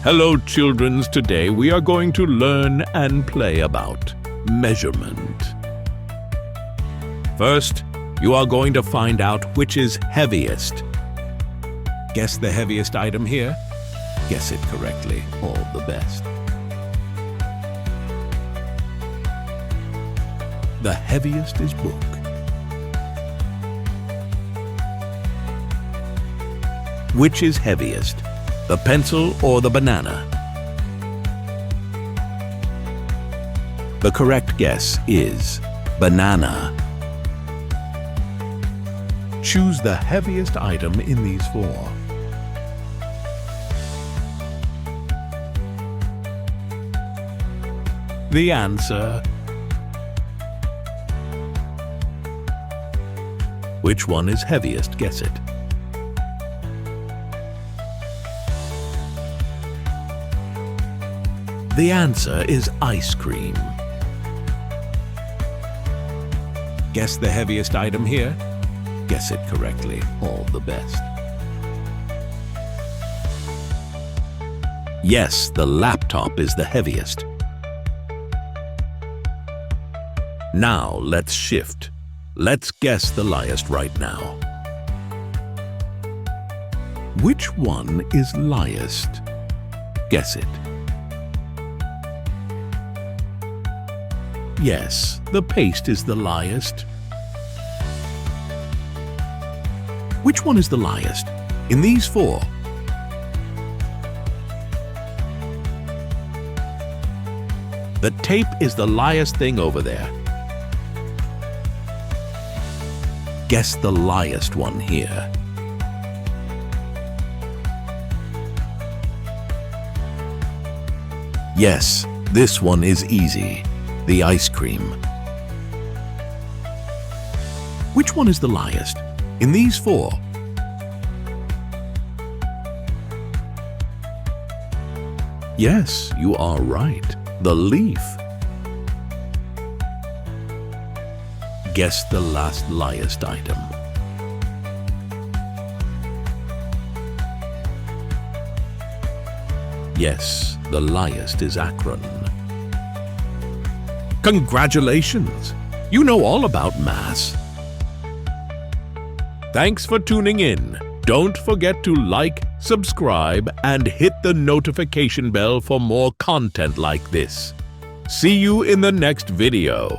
Hello, children. Today we are going to learn and play about measurement. First, you are going to find out which is heaviest. Guess the heaviest item here? Guess it correctly. All the best. The heaviest is book. Which is heaviest? The pencil or the banana? The correct guess is banana. Choose the heaviest item in these four. The answer. Which one is heaviest? Guess it. The answer is ice cream. Guess the heaviest item here? Guess it correctly. All the best. Yes, the laptop is the heaviest. Now let's shift. Let's guess the lightest right now. Which one is lightest? Guess it. Yes, the paste is the lightest. Which one is the lightest? In these four. The tape is the lightest thing over there. Guess the lightest one here. Yes, this one is easy. The ice cream. Which one is the lightest? In these four. Yes, you are right. The leaf. Guess the last lightest item. Yes, the lightest is akron. Congratulations! You know all about math. Thanks for tuning in. Don't forget to like, subscribe, and hit the notification bell for more content like this. See you in the next video.